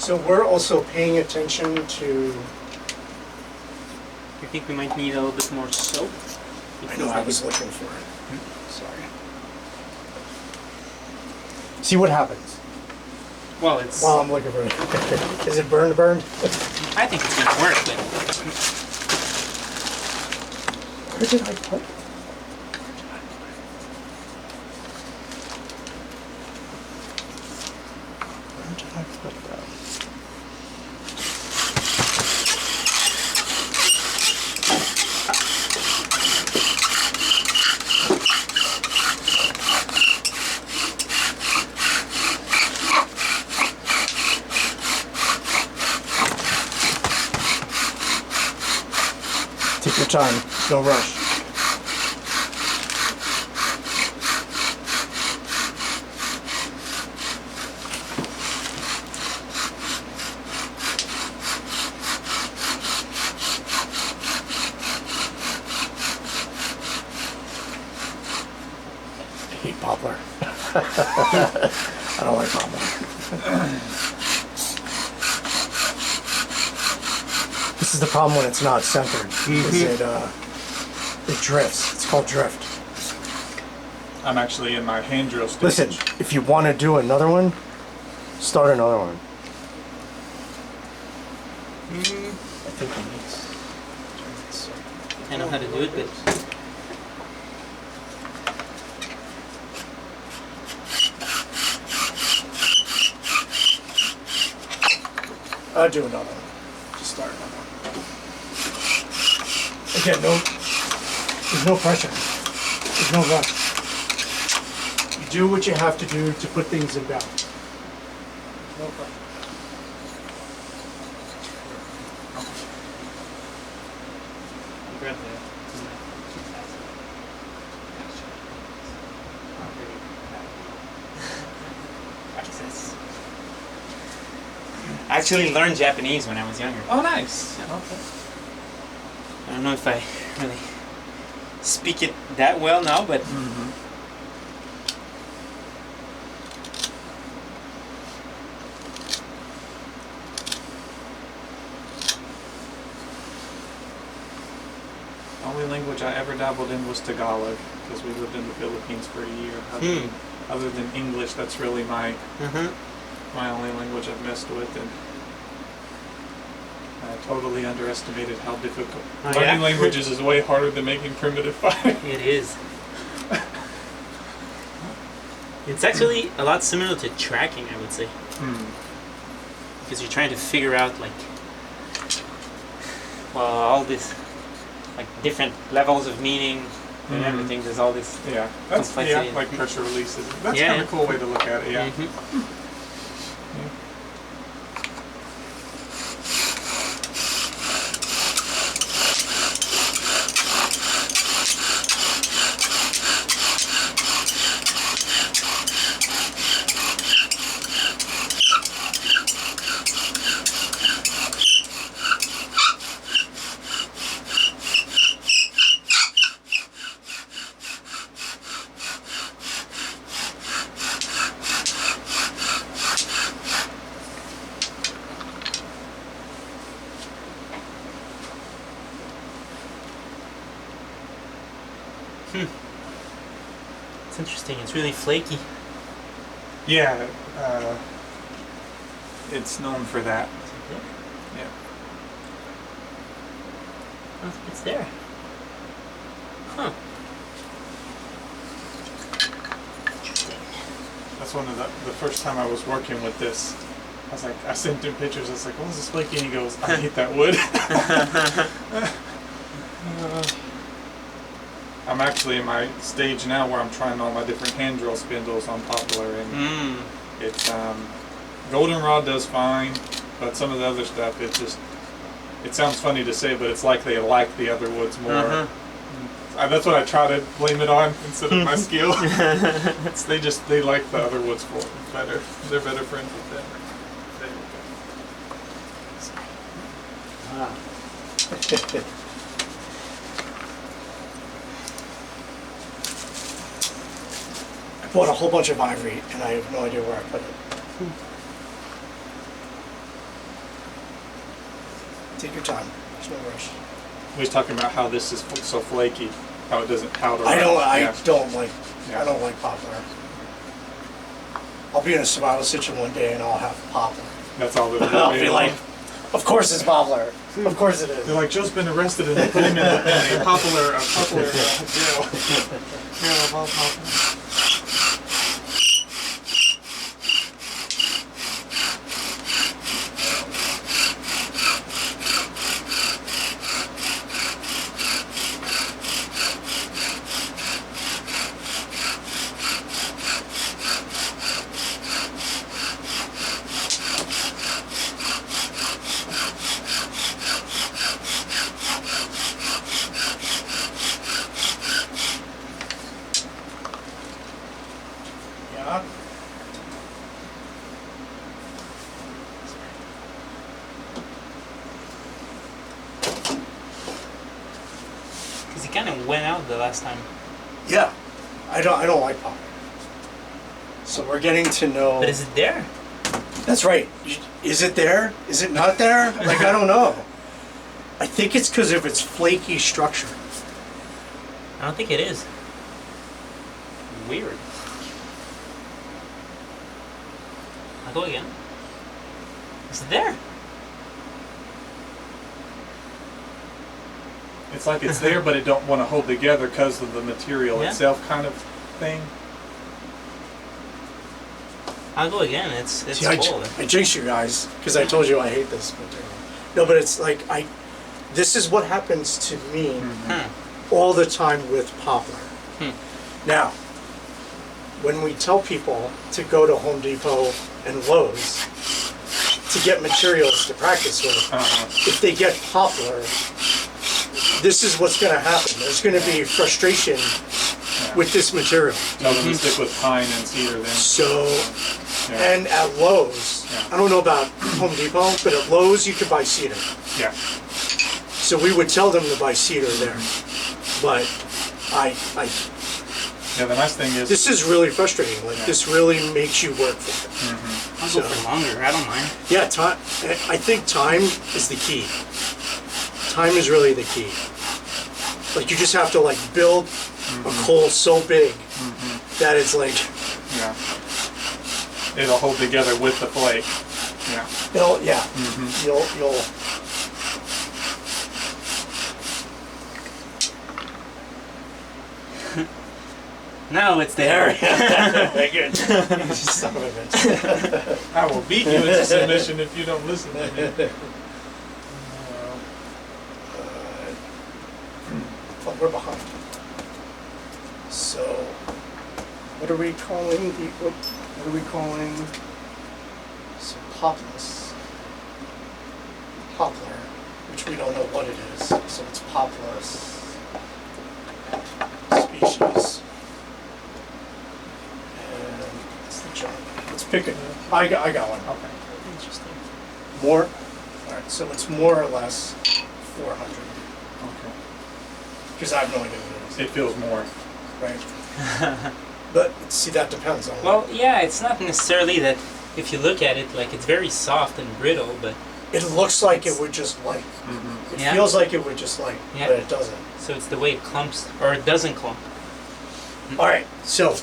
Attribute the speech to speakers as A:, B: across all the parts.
A: So we're also paying attention to...
B: I think we might need a little bit more soap.
A: I know, I was looking for it. Sorry. See what happens.
B: Well, it's...
A: While I'm looking for it. Is it burned?
B: I think it's going to work, but...
A: Where did I put it? Where did I put that? Take your time, no rush. I hate poplar. I don't like poplar. This is the problem when it's not centered. Is it drifts. It's called drift.
C: I'm actually in my hand drill stage.
A: Listen, if you want to do another one, start another one. I think he needs.
B: I know how to do it, but...
A: I'll do another one. Just start another one. Again, there's no pressure. There's no rush. You do what you have to do to put things in balance. No pressure.
B: Grab that. I actually learned Japanese when I was younger.
C: Oh, nice.
B: Yeah. Okay. I don't know if I really speak it that well now, but
C: The only language I ever dabbled in was Tagalog, because we lived in the Philippines for a year. Other than English, that's really my only language I've messed with, and I totally underestimated how difficult. Learning languages is way harder than making primitive fire.
B: it is. It's actually a lot similar to tracking, I would say. Because you're trying to figure out, like, well, all this, like, different levels of meaning and everything. There's all this
C: That's
B: complexity.
C: like pressure releases. That's
B: Yeah.
C: kind of a cool way to look at it. Yeah.
B: It's interesting. It's really flaky.
C: Yeah. It's known for that. Yeah.
B: Oh, it's there. Huh. Interesting.
C: That's one of the first time I was working with this. I was like, I sent him pictures. I was like, "What is this flaky?" And he goes, "I hate that wood." I'm actually in my stage now where I'm trying all my different hand drill spindles on Poplar, and it's goldenrod does fine, but some of the other stuff, it sounds funny to say, but it's like they like the other woods more. That's what I try to blame it on instead of my skill. They like the other woods better. They're better friends with them.
A: I bought a whole bunch of ivory and I have no idea where I put it. Take your time. There's no rush.
C: We was talking about how this is so flaky, how it doesn't powder.
A: I don't
C: Yeah.
A: like Poplar. I'll be in a survival situation one day and I'll have Poplar.
C: That's all that
A: I'll be like, of course it's Poplar. Of course it is.
C: they're like, Joe's been arrested and they put him in a popular jail. Yeah, Poplar.
A: Yeah.
B: Because he kind of went out the last time.
A: Yeah. I don't like Poplar. So we're getting to know.
B: But is it there?
A: That's right. Is it there? Is it not there? Like, I don't know. I think it's because of its flaky structure.
B: I don't think it is. Weird. I'll go again. Is it there?
C: It's like it's there, but it don't want to hold together because of the material
B: Yeah.
C: itself, kind of thing.
B: I'll go again. It's
A: See,
B: full.
A: I jinxed you guys because I told you I hate this material. No, but it's like this is what happens to me
B: Huh.
A: all the time with Poplar.
B: Hmm.
A: Now, when we tell people to go to Home Depot and Lowe's to get materials to practice with, if they get Poplar, this is what's going to happen. There's going to be frustration with this material.
C: Tell them to stick with pine and cedar then.
A: So,
C: Yeah.
A: and at Lowe's,
C: Yeah.
A: I don't know about Home Depot, but at Lowe's you could buy cedar.
C: Yeah.
A: So we would tell them to buy cedar there. But
C: Yeah, the nice thing is,
A: this is really frustrating. Like, this really makes you work for it.
B: I'll go for longer. I don't mind.
A: Yeah, time. I think time is the key. Time is really the key. Like, you just have to like build a coal so big that it's like
C: yeah, it'll hold together with the flake. Yeah.
A: you'll.
B: No, it's there.
A: Very good. Son of a bitch.
C: I will beat you into submission if you don't listen to me.
A: Oh, we're behind. So, what are we calling the? What are we calling? So poplar, which we don't know what it is. So it's Poplus species. And it's the junk. Let's pick it. I got one.
C: Okay.
B: Interesting.
A: More. All right. So it's more or less 400.
C: Okay.
A: Because I have no idea what it is.
C: It feels more.
A: Right. But see, that depends on.
B: Well, yeah, it's not necessarily that. If you look at it, like it's very soft and brittle, but
A: It looks like it would just like. It
B: Yeah.
A: feels like it would just like,
B: Yeah.
A: but it doesn't.
B: so it's the way it clumps or it doesn't clump.
A: All right. So,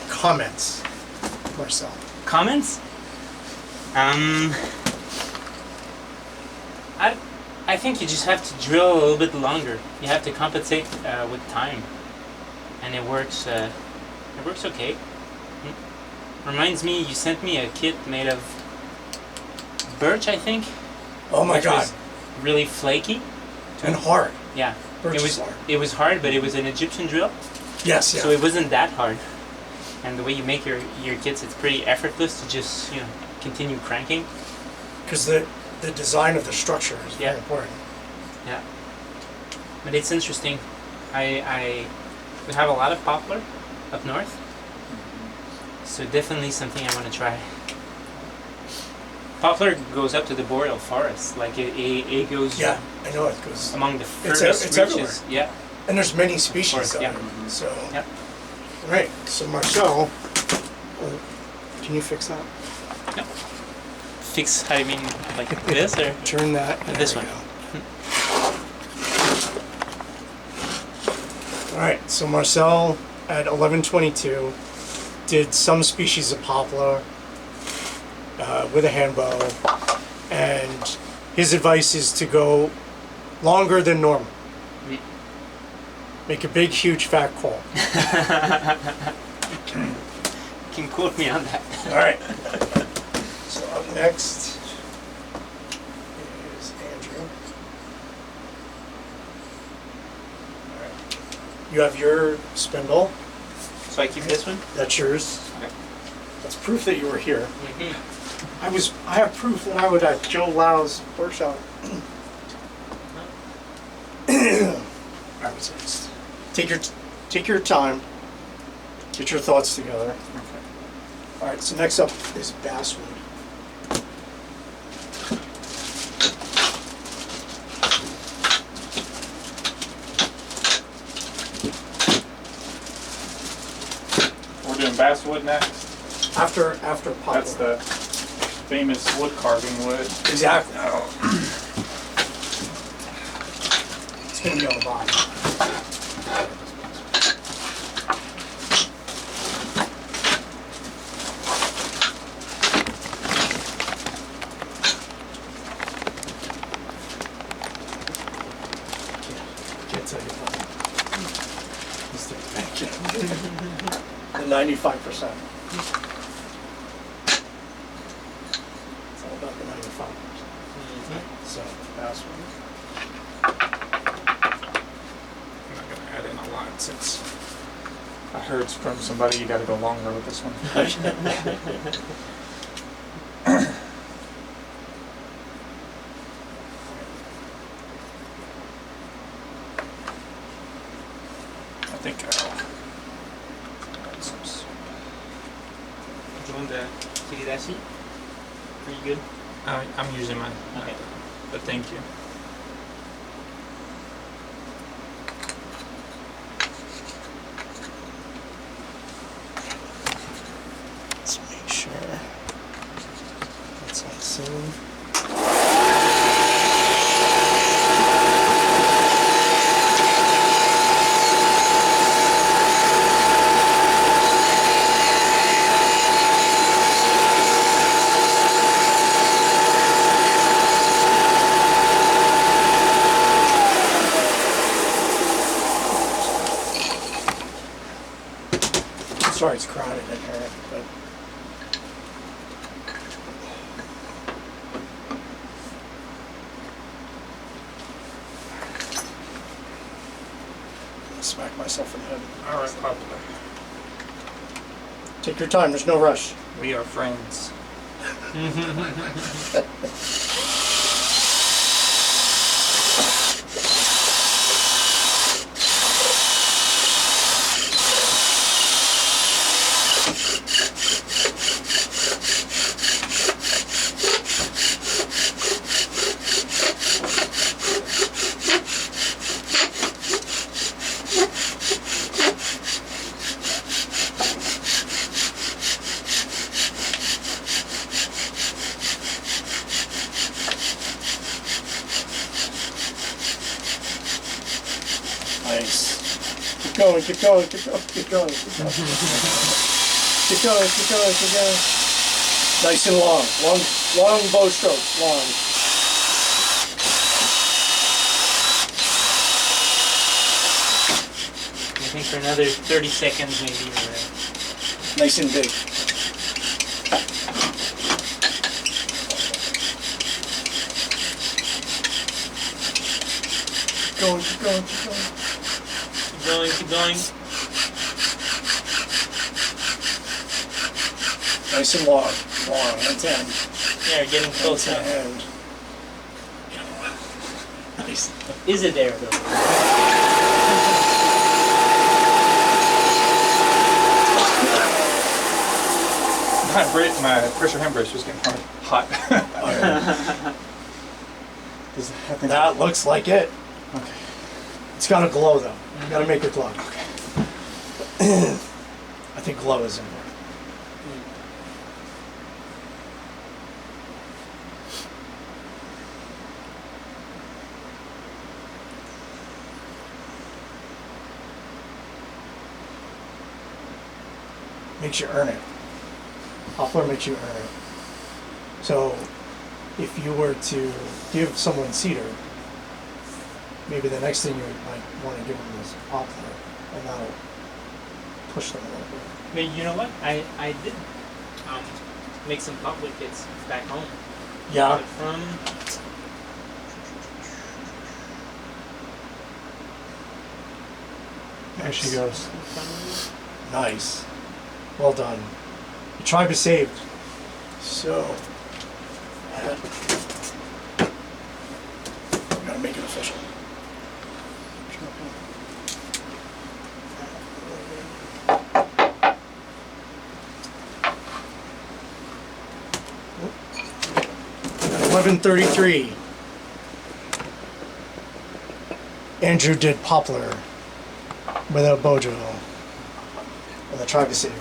A: comments, Marcel.
B: Comments? I think you just have to drill a little bit longer. You have to compensate with time, and it works. It works okay. Reminds me, you sent me a kit made of birch, I think.
A: Oh my
B: which
A: God.
B: was really flaky.
A: And hard.
B: Yeah.
A: Birch
B: it
A: is
B: was
A: hard.
B: It was hard, but it was an Egyptian drill,
A: Yes. Yeah.
B: so it wasn't that hard. And the way you make your kits, it's pretty effortless to just continue cranking.
A: Because the design of the structure is very
B: Yeah.
A: important.
B: Yeah. But it's interesting. We have a lot of poplar up north. So definitely something I want to try. Poplar goes up to the boreal forest. Like it goes
A: Yeah, I know it goes.
B: among the
A: It's
B: furthest
A: everywhere.
B: reaches. Yeah.
A: And there's many species.
B: yeah.
A: of it. So.
B: Yep.
A: Right. So Marcel, can you fix that?
B: Yep. fix timing like this or
A: Turn that.
B: this
A: there
B: one?
A: we go. All right, so Marcel at 11:22 did some species of poplar with a hand bow, and his advice is to go longer than normal. Make a big, huge, fat call.
B: You can quote me on that.
A: All right. So up next is Andrew. All right. You have your spindle.
B: So I keep this one?
A: That's yours.
B: Okay.
A: That's proof that you were here.
B: Mm-hmm.
A: I have proof that I was at Joe Lau's workshop. All right, what's next? Take your time. Get your thoughts together.
C: Okay.
A: All right, so next up is basswood.
C: We're doing basswood next.
A: After poplar.
C: That's the famous wood carving wood.
A: Exactly. It's gonna be on the bottom. Can't tell you what. Let's take it back. The 95%. It's all about the 95%. So, basswood.
C: I'm not gonna add in a lot since I heard from somebody you gotta go longer with this one. I think I'll add some
B: Do you want the kiridashi? Are you good?
C: I'm using mine.
B: Okay.
C: But thank you.
A: Let's make sure that's on soon. Sorry, it's crowded in here, but I'm gonna smack myself in the head.
C: All right, Poplar.
A: Take your time. There's no rush.
C: We are friends.
A: Nice. Keep going, keep going, keep going, keep going, keep going. Keep going, keep going, keep going. Nice and long. Long bow strokes. Long.
B: I think for another 30 seconds maybe. Or
A: Nice and big. Keep going, keep going, keep going.
B: keep going, keep going.
A: Nice and long. Long. That's end.
B: Yeah, we're getting close
A: That's
B: now.
A: end. Nice.
B: Is it there though?
C: My pressure hand brush was getting hot.
A: That looks like it.
C: Okay.
A: It's got to glow though. You got to make it glow. Okay. I think glow is in there. makes you earn it. Poplar makes you earn it. So if you were to give someone cedar, maybe the next thing you might want to give them is poplar, and that'll push them a little bit.
B: But you know what? I did make some poplar kits back home.
A: Yeah.
B: From
A: There she goes. Nice. Well done. The tribe is saved. So, we gotta make it official. 11:33. Andrew did poplar without Bojo, and the tribe is saved.